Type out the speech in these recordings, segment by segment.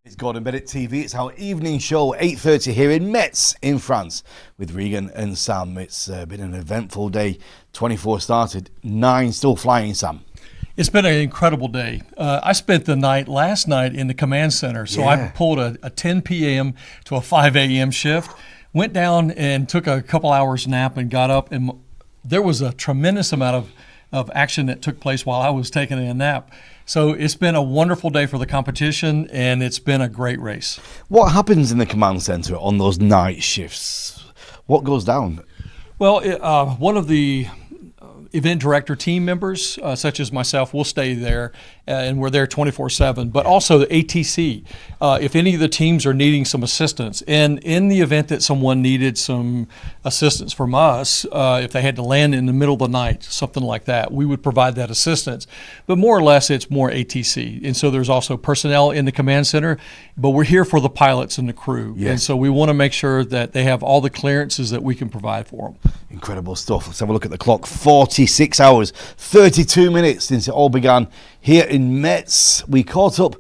It's Gordon Bennett TV. It's our evening show, 8:30 here in Metz in France with Regan and Sam. It's been an eventful day. 24 started, 9 still flying, Sam. It's been an incredible day. I spent the night last night in the command center. So I pulled a 10 p.m. to a 5 a.m. shift, went down and took a couple hours nap and got up. And there was a tremendous amount of action that took place while I was taking a nap. So it's been a wonderful day for the competition, and it's been a great race. What happens in the command center on those night shifts? What goes down? Well, one of the event director team members, such as myself, will stay there, and we're there 24/7. But also the ATC, if any of the teams are needing some assistance, and in the event that someone needed some assistance from us, if they had to land in the middle of the night, something like that, we would provide that assistance. But more or less, it's more ATC. And so there's also personnel in the command center, but we're here for the pilots and the crew. Yes. And so we want to make sure that they have all the clearances that we can provide for them. Incredible stuff. Let's have a look at the clock. 46 hours, 32 minutes since it all began here in Metz. We caught up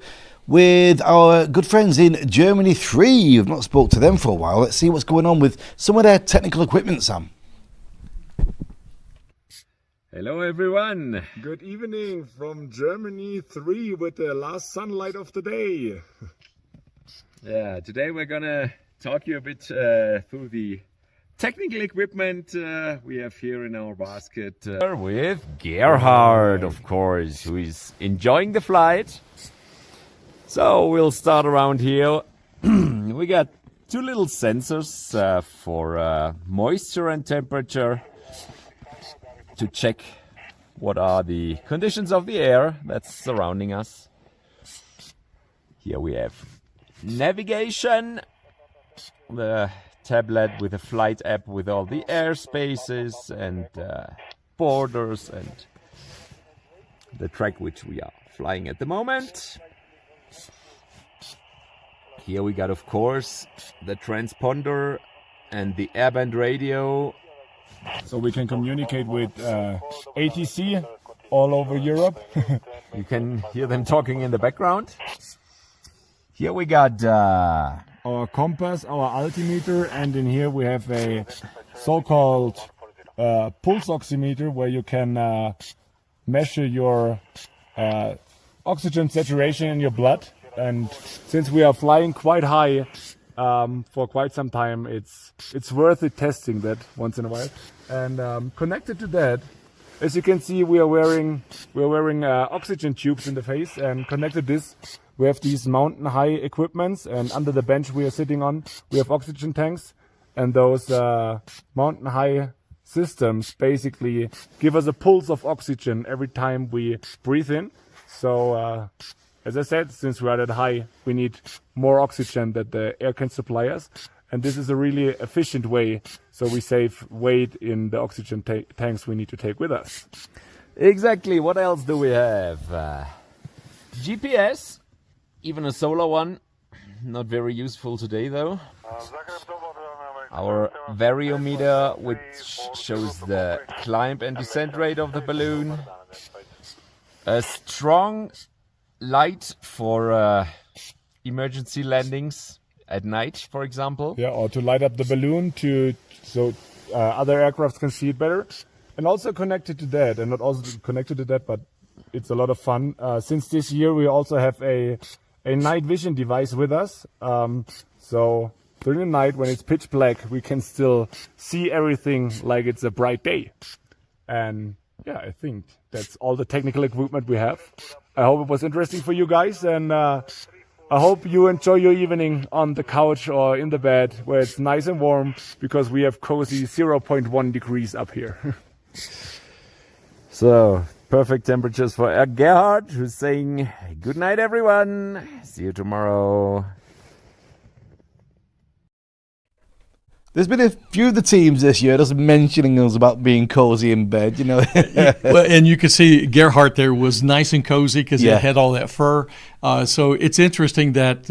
with our good friends in Germany 3. You've not spoke to them for a while. Let's see what's going on with some of their technical equipment, Sam. Hello everyone. Good evening from Germany 3 with the last sunlight of the day. Yeah, today we're gonna talk you a bit through the technical equipment we have here in our basket. With Gerhard, of course, who is enjoying the flight. So we'll start around here. We got 2 little sensors for moisture and temperature to check what are the conditions of the air that's surrounding us. Here we have navigation, the tablet with a flight app with all the airspaces and borders and the track which we are flying at the moment. Here we got, of course, the transponder and the airband radio. So we can communicate with ATC all over Europe. You can hear them talking in the background. Here we got Our compass, our altimeter, and in here we have a so-called pulse oximeter where you can measure your oxygen saturation in your blood. And since we are flying quite high for quite some time, it's worth it testing that once in a while. And connected to that, as you can see, we're wearing oxygen tubes in the face, and connected this, we have these mountain high equipments, and under the bench we are sitting on, we have oxygen tanks, and those mountain high systems basically give us a pulse of oxygen every time we breathe in. So as I said, since we are that high, we need more oxygen that the air can supply us. And this is a really efficient way, so we save weight in the oxygen tanks we need to take with us. Exactly. What else do we have? GPS, even a solar one. Not very useful today though. Our variometer, which shows the climb and descent rate of the balloon. A strong light for emergency landings at night, for example. Yeah, or to light up the balloon so other aircraft can see it better. And also connected to that, and not also connected to that, but it's a lot of fun. Since this year, we also have a night vision device with us. So during the night, when it's pitch black, we can still see everything like it's a bright day. And yeah, I think that's all the technical equipment we have. I hope it was interesting for you guys, and I hope you enjoy your evening on the couch or in the bed where it's nice and warm, because we have cozy 0.1 degrees up here. So, perfect temperatures for Gerhard, who's saying good night everyone, see you tomorrow. There's been a few of the teams this year just mentioning us about being cozy in bed, you know. Well, and you could see Gerhard there was nice and cozy because he had all that fur. So it's interesting that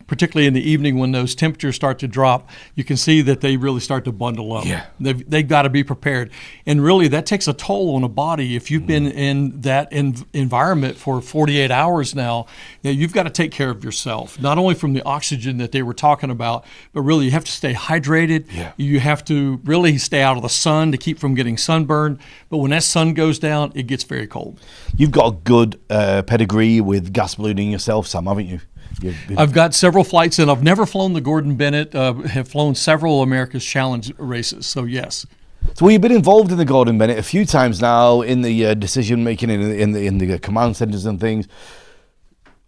particularly in the evening when those temperatures start to drop, you can see that they really start to bundle up. Yeah. They've got to be prepared. And really that takes a toll on a body. If you've been in that environment for 48 hours now, you've got to take care of yourself, not only from the oxygen that they were talking about, but really you have to stay hydrated. Yeah. You have to really stay out of the sun to keep from getting sunburned. But when that sun goes down, it gets very cold. You've got a good pedigree with gas ballooning yourself, Sam, haven't you? I've got several flights, and I've never flown the Gordon Bennett. Have flown several America's Challenge races, so yes. So you've been involved in the Gordon Bennett a few times now in the decision making in the command centers and things.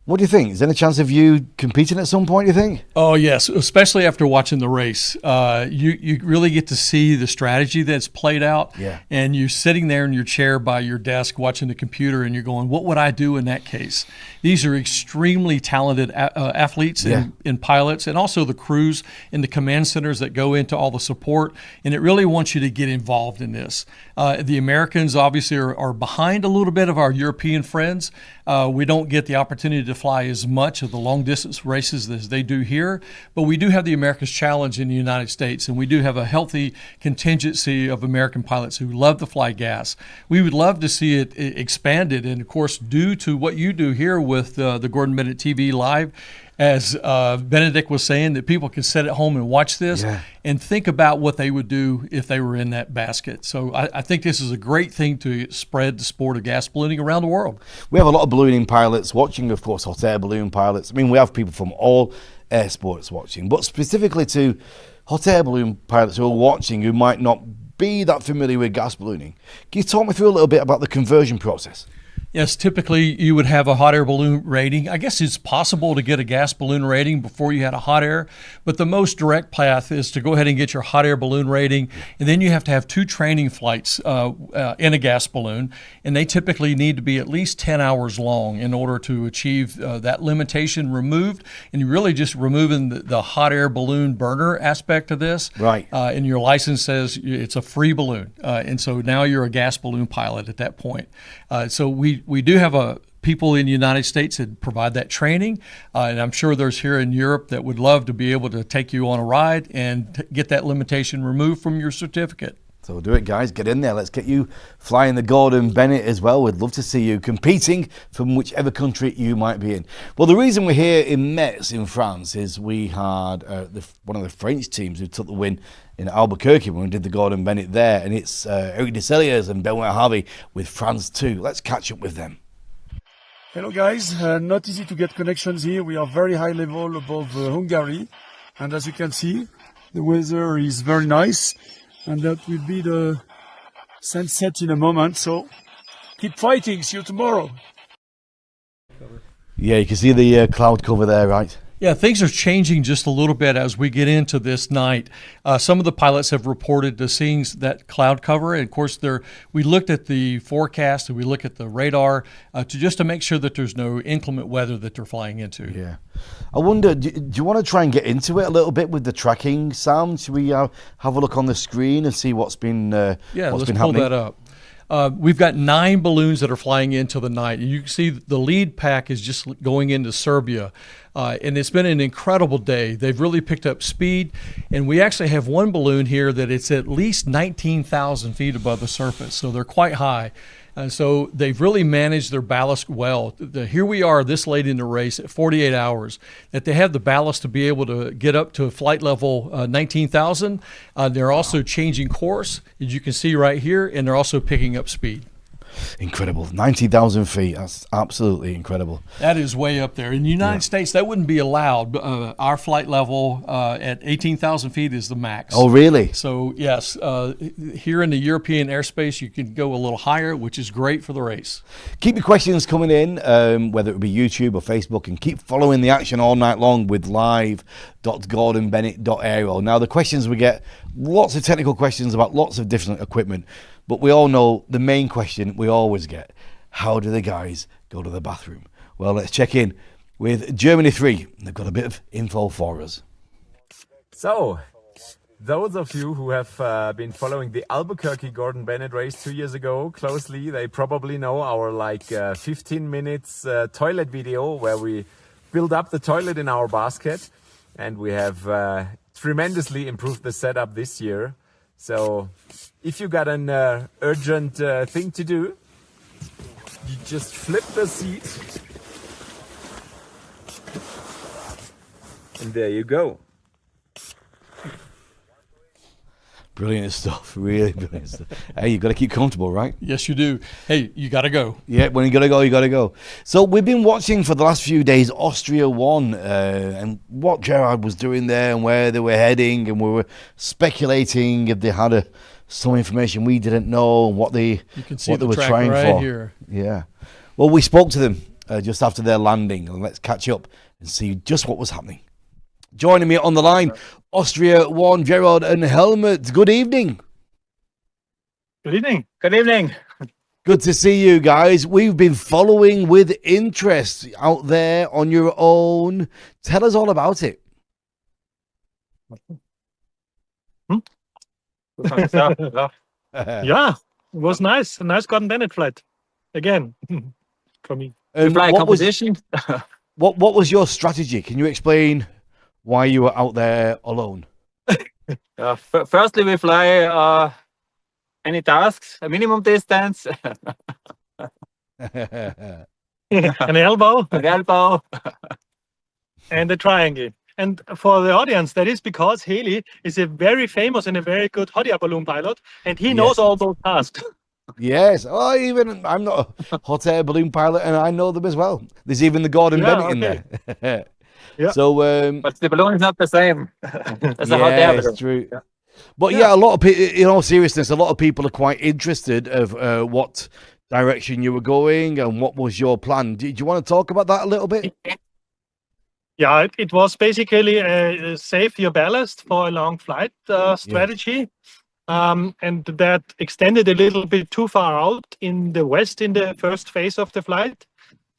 What do you think? Is there any chance of you competing at some point, do you think? Oh, yes, especially after watching the race. You really get to see the strategy that's played out. Yeah. And you're sitting there in your chair by your desk watching the computer, and you're going, what would I do in that case? These are extremely talented athletes and pilots, and also the crews and the command centers that go into all the support. And it really wants you to get involved in this. The Americans obviously are behind a little bit of our European friends. We don't get the opportunity to fly as much of the long distance races as they do here, but we do have the America's Challenge in the United States, and we do have a healthy contingency of American pilots who love to fly gas. We would love to see it expanded, and of course, due to what you do here with the Gordon Bennett TV Live, as Benedict was saying, that people can sit at home and watch this and think about what they would do if they were in that basket. So I think this is a great thing to spread the sport of gas ballooning around the world. We have a lot of ballooning pilots watching, of course, hot air balloon pilots. I mean, we have people from all air sports watching, but specifically to hot air balloon pilots who are watching who might not be that familiar with gas ballooning. Can you talk me through a little bit about the conversion process? Yes, typically you would have a hot air balloon rating. I guess it's possible to get a gas balloon rating before you had a hot air, but the most direct path is to go ahead and get your hot air balloon rating, and then you have to have 2 training flights in a gas balloon, and they typically need to be at least 10 hours long in order to achieve that limitation removed, and you're really just removing the hot air balloon burner aspect of this. Right. And your license says it's a free balloon, and so now you're a gas balloon pilot at that point. So we do have people in the United States that provide that training, and I'm sure there's here in Europe that would love to be able to take you on a ride and get that limitation removed from your certificate. So do it, guys. Get in there. Let's get you flying the Gordon Bennett as well. We'd love to see you competing from whichever country you might be in. Well, the reason we're here in Metz in France is we had one of the French teams who took the win in Albuquerque when we did the Gordon Bennett there, and it's Eric Deselliers and Benoit Harvey with France too. Let's catch up with them. Hello guys, not easy to get connections here. We are very high level above Hungary, and as you can see, the weather is very nice, and that will be the sunset in a moment, so keep fighting, see you tomorrow. Yeah, you can see the cloud cover there, right? Yeah, things are changing just a little bit as we get into this night. Some of the pilots have reported to seeing that cloud cover. And of course, we looked at the forecast and we look at the radar to make sure that there's no inclement weather that they're flying into. Yeah. I wonder, do you want to try and get into it a little bit with the tracking, Sam? Should we have a look on the screen and see what's been let's been pull happening? that up. We've got 9 balloons that are flying into the night. You can see the lead pack is just going into Serbia. And it's been an incredible day. They've really picked up speed. And we actually have one balloon here that it's at least 19,000 feet above the surface. So they're quite high. So they've really managed their ballast well. Here we are this late in the race at 48 hours, that they have the ballast to be able to get up to flight level 19,000. They're also changing course, as you can see right here, and they're also picking up speed. Incredible. 90,000 feet. That's absolutely incredible. That is way up there. In the United States, that wouldn't be allowed. Our flight level at 18,000 feet is the max. Oh, really? So, yes, here in the European airspace, you can go a little higher, which is great for the race. Keep your questions coming in, whether it be YouTube or Facebook, and keep following the action all night long with live.gordonbennett.aero. Now, the questions we get, lots of technical questions about lots of different equipment, but we all know the main question we always get: how do the guys go to the bathroom? Well, let's check in with Germany 3. They've got a bit of info for us. So, those of you who have been following the Albuquerque Gordon Bennett race 2 years ago closely, they probably know our 15 minutes toilet video where we build up the toilet in our basket, and we have tremendously improved the setup this year. So if you got an urgent thing to do, you just flip the seat and there you go. Brilliant stuff, really brilliant stuff. Hey, you've got to keep comfortable, right? Yes, you do. Hey, you got to go. Yeah, when you got to go, you got to go. So we've been watching for the last few days Austria 1 and what Gerhard was doing there and where they were heading, and we were speculating if they had some information we didn't know and what they were trying right for. here. Yeah. Well, we spoke to them just after their landing, and let's catch up and see just what was happening. Joining me on the line, Austria 1, Gerhard and Helmut. Good evening. Good evening. Good evening. Good to see you guys. We've been following with interest out there on your own. Tell us all about it. Yeah, it was nice. A nice Gordon Bennett flight. Again, for me. And Fly what was competition. what was your strategy? Can you explain why you were out there alone? Firstly, we fly any tasks, a minimum distance, Yeah. an elbow, An elbow. and a triangle. And for the audience, that is because Haley is a very famous and a very good hot air balloon pilot, and he knows all those tasks. Yes. Oh, I'm not a hot air balloon pilot, and I know them as well. There's even the Gordon Bennett in there. Yeah. So, But the balloon is not the same as a hot yeah, air balloon. it's true. But yeah, a lot of people, in all seriousness, a lot of people are quite interested of what direction you were going and what was your plan. Do you want to talk about that a little bit? Yeah, it was basically a save your ballast for a long flight strategy. And that extended a little bit too far out in the west in the first phase of the flight.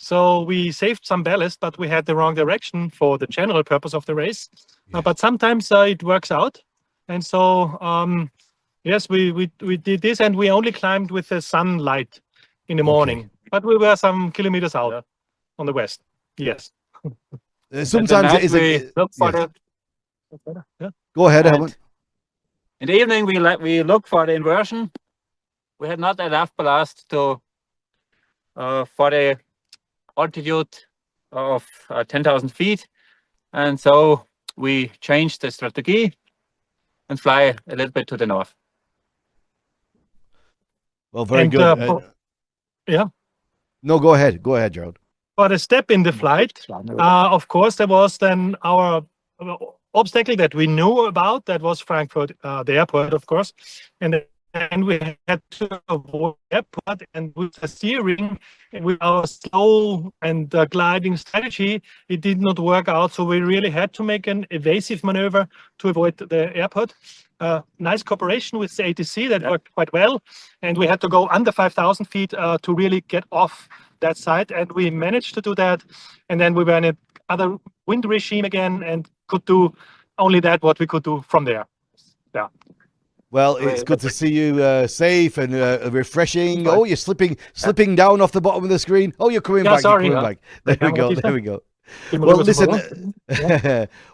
So we saved some ballast, but we had the wrong direction for the general purpose of the race. But sometimes it works out. And so, yes, we did this, and we only climbed with the sunlight in the morning. But we were some kilometers out on the west. Yes. Sometimes it is we look for yeah. the. Go ahead, And Helmut. In the evening, we look for the inversion. We had not enough ballast to for the altitude of 10,000 feet, and so we changed the strategy and fly a little bit to the north. Well, very And, good. yeah. No, go ahead. Go ahead, Gerald. For the step in the flight, of course, there was then our obstacle that we knew about. That was Frankfurt, the airport, of course. And then we had to avoid the airport, and with the steering, with our slow and gliding strategy, it did not work out. So we really had to make an evasive maneuver to avoid the airport. Nice cooperation with the ATC that worked quite well. And we had to go under 5,000 feet to really get off that side. And we managed to do that. And then we were in another wind regime again and could do only that what we could do from there. Yeah. Well, it's good to see you safe and refreshing. Oh, you're slipping down off the bottom of the screen. Oh, you're coming back. Sorry. You're coming back. There we go. There we go. Well, Well, listen.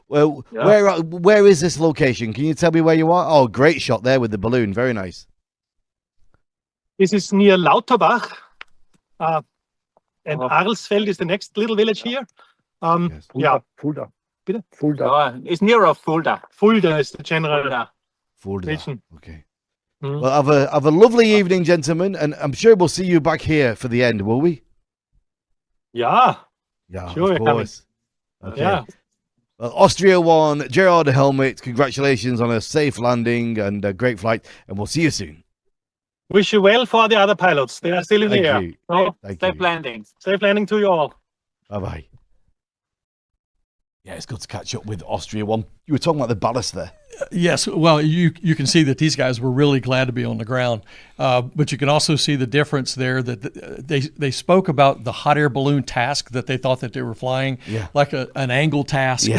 Well, where is this location? Can you tell me where you are? Oh, great shot there with the balloon. Very nice. This is near Lauterbach. And Arlsfeld is the next little village here. Yes. Yeah. Fulda. Bitte? It's near of Fulda. Fulda is the general Fulda. Fulda. region. Okay. Mhm. Well, have a lovely evening, gentlemen, and I'm sure we'll see you back here for the end, will we? Yeah. Yeah, Sure, of coming. course. Okay. Yeah. Well, Austria 1, Gerhard Helmut, congratulations on a safe landing and a great flight, and we'll see you soon. Wish you well for the other pilots. They are still in the Thank air. you. So, Thank Safe you. landings. safe landing to you all. Bye-bye. Yeah, it's good to catch up with Austria 1. You were talking about the ballast there. Yes, well, you can see that these guys were really glad to be on the ground, but you can also see the difference there that they spoke about the hot air balloon task that they thought that they were flying, like an angle task,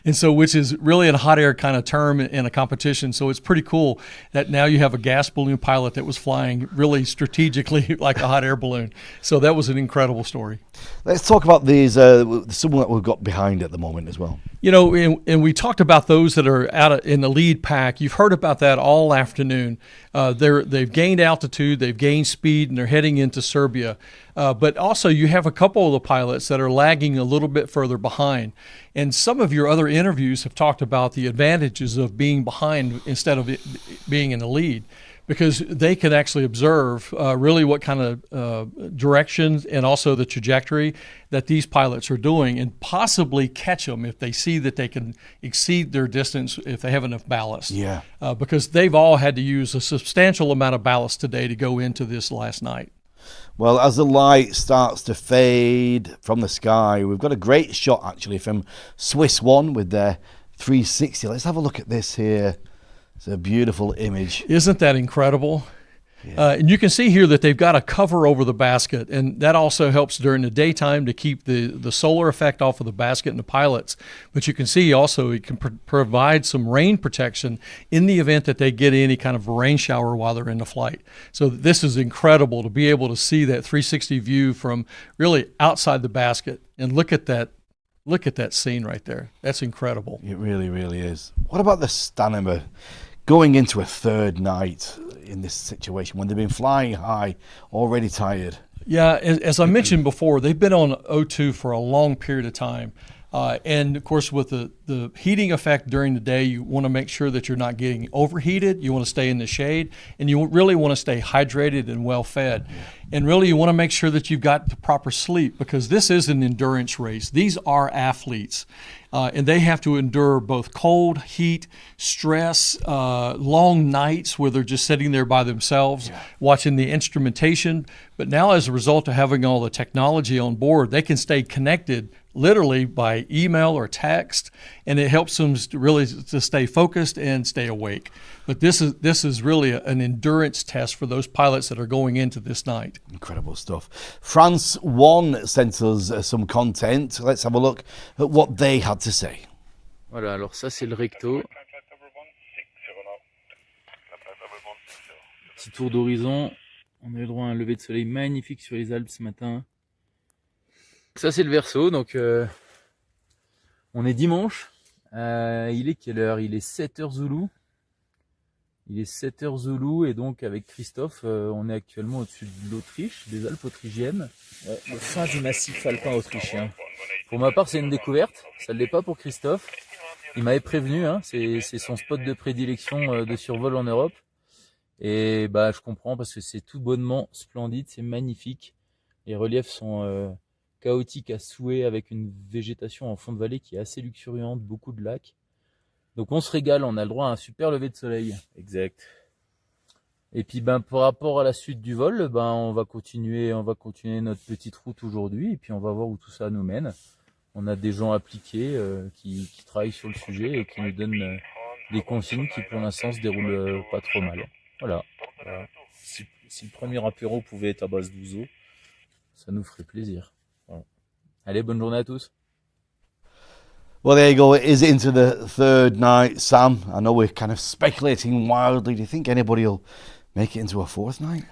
and so which is really a hot air kind of term in a competition. So it's pretty cool that now you have a gas balloon pilot that was flying really strategically like a hot air balloon. So that was an incredible story. Let's talk about these someone that we've got behind at the moment as well. You know, and we talked about those that are in the lead pack. You've heard about that all afternoon. They've gained altitude, they've gained speed, and they're heading into Serbia. But also you have a couple of the pilots that are lagging a little bit further behind. And some of your other interviews have talked about the advantages of being behind instead of being in the lead, because they can actually observe really what kind of directions and also the trajectory that these pilots are doing, and possibly catch them if they see that they can exceed their distance if they have enough ballast. Yeah. Because they've all had to use a substantial amount of ballast today to go into this last night. Well, as the light starts to fade from the sky, we've got a great shot actually from Swiss One with their 360. Let's have a look at this here. It's a beautiful image. Isn't that incredible? And you can see here that they've got a cover over the basket, and that also helps during the daytime to keep the solar effect off of the basket and the pilots. But you can see also it can provide some rain protection in the event that they get any kind of rain shower while they're in the flight. So this is incredible to be able to see that 360 view from really outside the basket. And look at that. Look at that scene right there. That's incredible. It really, really is. What about the stamina going into a third night in this situation when they've been flying high, already tired? Yeah, as I mentioned before, they've been on O2 for a long period of time. And of course, with the heating effect during the day, you want to make sure that you're not getting overheated. You want to stay in the shade, and you really want to stay hydrated and well fed. And really, you want to make sure that you've got the proper sleep, because this is an endurance race. These are athletes, and they have to endure both cold, heat, stress, long nights where they're just sitting there by themselves, watching the instrumentation. But now, as a result of having all the technology on board, they can stay connected literally by email or text, and it helps them to stay focused and stay awake. But this is really an endurance test for those pilots that are going into this night. Incredible stuff. France One sent us some content. Let's have a look at what they had to say. Voilà, alors ça c'est le recto. Petit tour d'horizon. On a eu droit à un lever de soleil magnifique sur les Alpes ce matin. Ça c'est le verso, donc on est dimanche. Il est quelle heure? Il est 7h Zoulou. Il est 7h Zoulou, et donc avec Christophe, on est actuellement au-dessus de l'Autriche, des Alpes autrichiennes. Ouais, le fin du massif alpin autrichien. Pour ma part, c'est une découverte. Ça ne l'est pas pour Christophe. Il m'avait prévenu, hein, c'est son spot de prédilection de survol en Europe. Et bah je comprends, parce que c'est tout bonnement splendide, c'est magnifique. Les reliefs sont chaotiques à souhait, avec une végétation en fond de vallée qui est assez luxuriante, beaucoup de lacs. Donc on se régale, on a le droit à un super lever de soleil. Exact. Et puis ben par rapport à la suite du vol, ben on va continuer notre petite route aujourd'hui, et puis on va voir où tout ça nous mène. On a des gens appliqués qui travaillent sur le sujet et qui nous donnent des consignes qui pour l'instant se déroulent pas trop mal. Voilà. Si le premier apéro pouvait être à base d'ouzo, ça nous ferait plaisir. Voilà. Allez, bonne journée à tous. Well, there you go. It is into the third night. Sam, I know we're kind of speculating wildly. Do you think anybody will make it into a fourth night?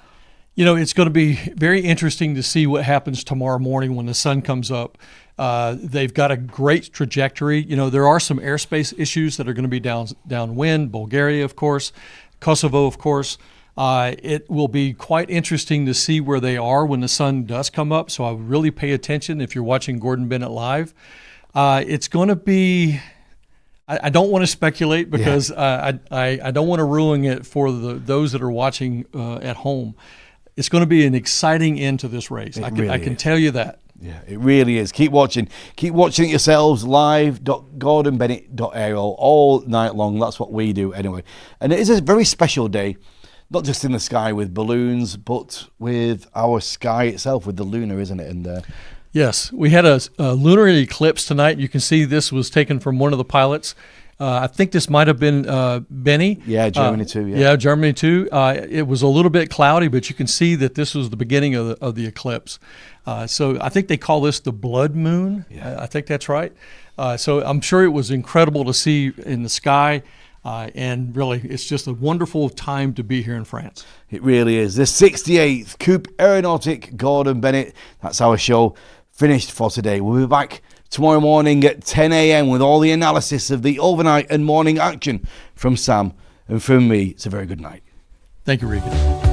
You know, it's going to be very interesting to see what happens tomorrow morning when the sun comes up. They've got a great trajectory. You know, there are some airspace issues that are going to be downwind. Bulgaria, of course. Kosovo, of course. It will be quite interesting to see where they are when the sun does come up. So I would really pay attention if you're watching Gordon Bennett live. It's going to be, I don't want to speculate, because I don't want to ruin it for those that are watching at home. It's going to be an exciting end to this race. I can tell you that. Yeah, it really is. Keep watching. Keep watching it yourselves. live.gordonbennett.aero all night long. That's what we do anyway. And it is a very special day, not just in the sky with balloons, but with our sky itself, with the lunar, isn't it? And yes, we had a lunar eclipse tonight. You can see this was taken from one of the pilots. I think this might have been Benny. Yeah, Germany too. Yeah. Yeah, Germany too. It was a little bit cloudy, but you can see that this was the beginning of the eclipse. So I think they call this the blood moon. Yeah. I think that's right. So I'm sure it was incredible to see in the sky. And really, it's just a wonderful time to be here in France. It really is. The 68th Coupe Aéronautique Gordon Bennett. That's our show finished for today. We'll be back tomorrow morning at 10 a.m. with all the analysis of the overnight and morning action from Sam and from me. It's a very good night. Thank you, Regan.